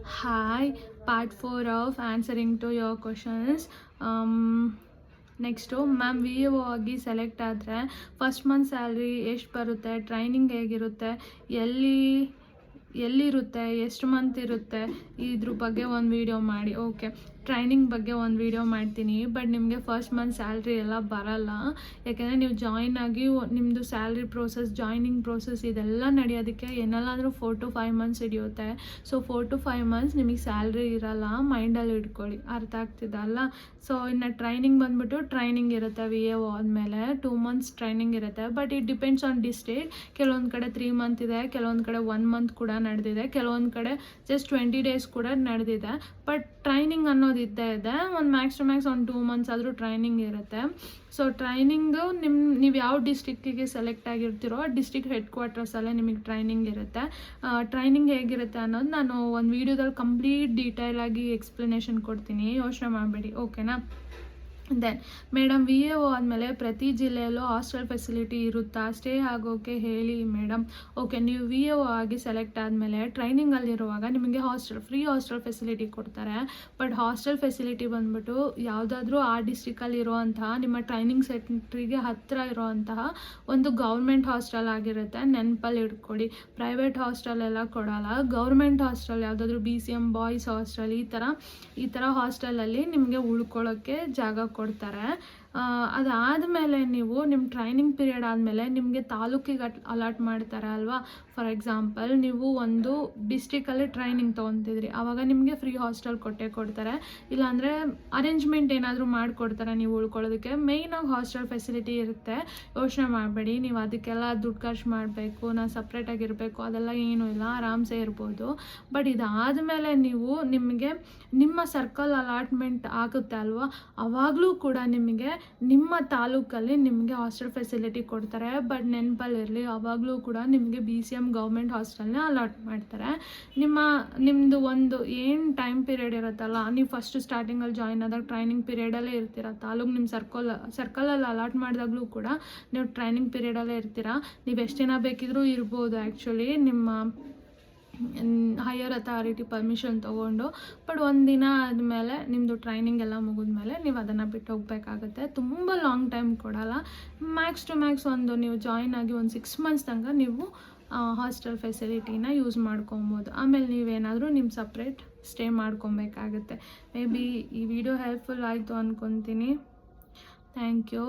Hi, part 4 of answering to your questions. Next ma'am we A O ಆಗಿ select ಆದರೆ first month salary ಎಷ್ಟು ಬರುತ್ತೆ, training ಹೇಗಿರುತ್ತೆ, ಎಲ್ಲಿರುತ್ತೆ, ಎಷ್ಟು ಮಂತ್ ಇರುತ್ತೆ, ಇದ್ರ ಬಗ್ಗೆ ಒಂದು ವೀಡಿಯೋ ಮಾಡಿ. ಓಕೆ, ಟ್ರೈನಿಂಗ್ ಬಗ್ಗೆ ಒಂದು ವೀಡಿಯೋ ಮಾಡ್ತೀನಿ. ಬಟ್ ನಿಮಗೆ ಫಸ್ಟ್ ಮಂತ್ ಸ್ಯಾಲ್ರಿ ಎಲ್ಲ ಬರಲ್ಲ. ಯಾಕೆಂದರೆ ನೀವು ಜಾಯ್ನ್ ಆಗಿ ನಿಮ್ಮದು ಸ್ಯಾಲ್ರಿ ಪ್ರೋಸೆಸ್, ಜಾಯ್ನಿಂಗ್ ಪ್ರೋಸೆಸ್ ಇದೆಲ್ಲ ನಡೆಯೋದಕ್ಕೆ ಏನೆಲ್ಲಾದರೂ 4 to 5 ಮಂತ್ಸ್ ಹಿಡಿಯುತ್ತೆ. ಸೊ 4 to 5 ಮಂತ್ಸ್ ನಿಮಗೆ ಸ್ಯಾಲ್ರಿ ಇರಲ್ಲ, ಮೈಂಡಲ್ಲಿ ಇಟ್ಕೊಳ್ಳಿ. ಅರ್ಥ ಆಗ್ತಿದಲ್ಲ? ಸೊ ಇನ್ನು ಟ್ರೈನಿಂಗ್ ಬಂದುಬಿಟ್ಟು ಟ್ರೈನಿಂಗ್ ಇರುತ್ತೆ. ವಿ ಎ ಒ ಆದಮೇಲೆ 2 ಮಂತ್ಸ್ ಟ್ರೈನಿಂಗ್ ಇರುತ್ತೆ. But it depends on district. ಕೆಲವೊಂದು ಕಡೆ 3 ಮಂತ್ ಇದೆ, ಕೆಲವೊಂದು ಕಡೆ 1 ಮಂತ್ ಕೂಡ ನಡೆದಿದೆ, ಕೆಲವೊಂದು ಕಡೆ ಜಸ್ಟ್ 20 ಡೇಸ್ ಕೂಡ ನಡೆದಿದೆ. ಬಟ್ ಟ್ರೈನಿಂಗ್ ಅನ್ನೋದು ಇದ್ದೇ ಇದೆ. ಒಂದು ಮ್ಯಾಕ್ಸ್ ಟು ಮ್ಯಾಕ್ಸ್ ಒಂದು 2 ಮಂತ್ಸ್ ಆದರೂ ಟ್ರೈನಿಂಗ್ ಇರುತ್ತೆ. ಸೊ ಟ್ರೈನಿಂಗು ನೀವು ಯಾವ ಡಿಸ್ಟ್ರಿಕ್ಕಿಗೆ ಸೆಲೆಕ್ಟ್ ಆಗಿರ್ತೀರೋ ಆ ಡಿಸ್ಟ್ರಿಕ್ಟ್ ಹೆಡ್ ಕ್ವಾರ್ಟರ್ಸಲ್ಲೇ ನಿಮಗೆ ಟ್ರೈನಿಂಗ್ ಇರುತ್ತೆ. ಟ್ರೈನಿಂಗ್ ಹೇಗಿರುತ್ತೆ ಅನ್ನೋದು ನಾನು ಒಂದು ವೀಡಿಯೋದಲ್ಲಿ ಕಂಪ್ಲೀಟ್ ಡೀಟೇಲಾಗಿ ಎಕ್ಸ್ಪ್ಲನೇಷನ್ ಕೊಡ್ತೀನಿ, ಯೋಚನೆ ಮಾಡಬೇಡಿ. ಓಕೆನಾ? Then madam V A O ಆದಮೇಲೆ ಪ್ರತಿ ಜಿಲ್ಲೆಯಲ್ಲೂ ಹಾಸ್ಟೆಲ್ ಫೆಸಿಲಿಟಿ ಇರುತ್ತಾ? ಸ್ಟೇ ಆಗೋಕ್ಕೆ ಹೇಳಿ ಮೇಡಮ್. ಓಕೆ, ನೀವು ವಿ ಎ ಒ ಆಗಿ ಸೆಲೆಕ್ಟ್ ಆದಮೇಲೆ ಟ್ರೈನಿಂಗಲ್ಲಿರುವಾಗ ನಿಮಗೆ ಫ್ರೀ ಹಾಸ್ಟೆಲ್ ಫೆಸಿಲಿಟಿ ಕೊಡ್ತಾರೆ. ಬಟ್ ಹಾಸ್ಟೆಲ್ ಫೆಸಿಲಿಟಿ ಬಂದುಬಿಟ್ಟು ಯಾವುದಾದ್ರೂ ಆ ಡಿಸ್ಟ್ರಿಕ್ಕಲ್ಲಿ ಇರುವಂತಹ ನಿಮ್ಮ ಟ್ರೈನಿಂಗ್ ಸೆಂಟ್ರಿಗೆ ಹತ್ತಿರ ಇರುವಂತಹ ಒಂದು ಗೌರ್ಮೆಂಟ್ ಹಾಸ್ಟೆಲ್ ಆಗಿರುತ್ತೆ. ನೆನಪಲ್ಲಿ ಇಟ್ಕೊಳ್ಳಿ. ಪ್ರೈವೇಟ್ ಹಾಸ್ಟೆಲ್ ಎಲ್ಲ ಕೊಡೋಲ್ಲ. ಗೌರ್ಮೆಂಟ್ ಹಾಸ್ಟೆಲ್ ಯಾವುದಾದ್ರೂ BCM ಬಾಯ್ಸ್ ಹಾಸ್ಟೆಲ್ ಈ ಥರ ಹಾಸ್ಟೆಲಲ್ಲಿ ನಿಮಗೆ ಉಳ್ಕೊಳ್ಳೋಕ್ಕೆ ಜಾಗ ಕೊಡ್ತಾರೆ. ಅದಾದಮೇಲೆ ನೀವು ನಿಮ್ಮ ಟ್ರೈನಿಂಗ್ ಪೀರಿಯಡ್ ಆದಮೇಲೆ ನಿಮಗೆ ತಾಲೂಕಿಗೆ ಅಲಾಟ್ ಮಾಡ್ತಾರೆ ಅಲ್ವಾ. ಫಾರ್ ಎಕ್ಸಾಂಪಲ್, ನೀವು ಒಂದು ಡಿಸ್ಟ್ರಿಕ್ಕಲ್ಲಿ ಟ್ರೈನಿಂಗ್ ತೊಗೊತಿದ್ರಿ, ಆವಾಗ ನಿಮಗೆ ಫ್ರೀ ಹಾಸ್ಟೆಲ್ ಕೊಡ್ತಾರೆ. ಇಲ್ಲಾಂದರೆ ಅರೇಂಜ್ಮೆಂಟ್ ಏನಾದರೂ ಮಾಡಿಕೊಡ್ತಾರೆ ನೀವು ಉಳ್ಕೊಳ್ಳೋದಕ್ಕೆ. ಮೇಯ್ನಾಗಿ ಹಾಸ್ಟೆಲ್ ಫೆಸಿಲಿಟಿ ಇರುತ್ತೆ. ಯೋಚನೆ ಮಾಡಬೇಡಿ, ನೀವು ಅದಕ್ಕೆಲ್ಲ ದುಡ್ಡು ಖರ್ಚು ಮಾಡಬೇಕು, ನಾನು ಸಪ್ರೇಟಾಗಿರಬೇಕು, ಅದೆಲ್ಲ ಏನೂ ಇಲ್ಲ, ಆರಾಮ್ಸೆ ಇರ್ಬೋದು. ಬಟ್ ಇದಾದಮೇಲೆ ನಿಮಗೆ ನಿಮ್ಮ ಸರ್ಕಲ್ ಅಲಾಟ್ಮೆಂಟ್ ಆಗುತ್ತೆ ಅಲ್ವಾ, ಆವಾಗಲೂ ಕೂಡ ನಿಮಗೆ ನಿಮ್ಮ ತಾಲೂಕಲ್ಲಿ ನಿಮಗೆ ಹಾಸ್ಟೆಲ್ ಫೆಸಿಲಿಟಿ ಕೊಡ್ತಾರೆ. ಬಟ್ ನೆನಪಲ್ಲಿರಲಿ, ಆವಾಗಲೂ ಕೂಡ ನಿಮಗೆ BCM ಗೌರ್ಮೆಂಟ್ ಹಾಸ್ಟೆಲ್ನ ಅಲಾಟ್ ಮಾಡ್ತಾರೆ. ನಿಮ್ಮದು ಒಂದು ಏನು ಟೈಮ್ ಪೀರಿಯಡ್ ಇರುತ್ತಲ್ಲ, ನೀವು ಫಸ್ಟ್ ಸ್ಟಾರ್ಟಿಂಗಲ್ಲಿ ಜಾಯ್ನ್ ಆದಾಗ ಟ್ರೈನಿಂಗ್ ಪೀರಿಯಡಲ್ಲೇ ಇರ್ತೀರ. ತಾಲೂಕು ನಿಮ್ಮ ಸರ್ಕಲಲ್ಲಿ ಅಲಾಟ್ ಮಾಡಿದಾಗಲೂ ಕೂಡ ನೀವು ಟ್ರೈನಿಂಗ್ ಪೀರಿಯಡಲ್ಲೇ ಇರ್ತೀರ. ನೀವು ಎಷ್ಟು ದಿನ ಬೇಕಿದ್ರೂ ಇರ್ಬೋದು ಆ್ಯಕ್ಚುಲಿ, ನಿಮ್ಮ ಹೈಯರ್ ಅಥಾರಿಟಿ ಪರ್ಮಿಷನ್ ತೊಗೊಂಡು. ಬಟ್ ಒಂದಿನ ಆದಮೇಲೆ ನಿಮ್ಮದು ಟ್ರೈನಿಂಗ್ ಎಲ್ಲ ಮುಗಿದ್ಮೇಲೆ ನೀವು ಅದನ್ನು ಬಿಟ್ಟು ಹೋಗಬೇಕಾಗುತ್ತೆ. ತುಂಬ ಲಾಂಗ್ ಟೈಮ್ ಕೊಡೋಲ್ಲ. ಮ್ಯಾಕ್ಸ್ ಟು ಮ್ಯಾಕ್ಸ್ ನೀವು ಜಾಯ್ನ್ ಆಗಿ ಒಂದು 6 ಮಂತ್ಸ್ ತನಕ ನೀವು ಹಾಸ್ಟೆಲ್ ಫೆಸಿಲಿಟಿನ ಯೂಸ್ ಮಾಡ್ಕೊಬೋದು. ಆಮೇಲೆ ನೀವೇನಾದರೂ ನಿಮ್ಮ ಸಪ್ರೇಟ್ ಸ್ಟೇ ಮಾಡ್ಕೊಬೇಕಾಗುತ್ತೆ. ಮೇ ಬಿ ಈ ವಿಡಿಯೋ ಹೆಲ್ಪ್ಫುಲ್ ಆಯಿತು ಅಂದ್ಕೊತೀನಿ. Thank you.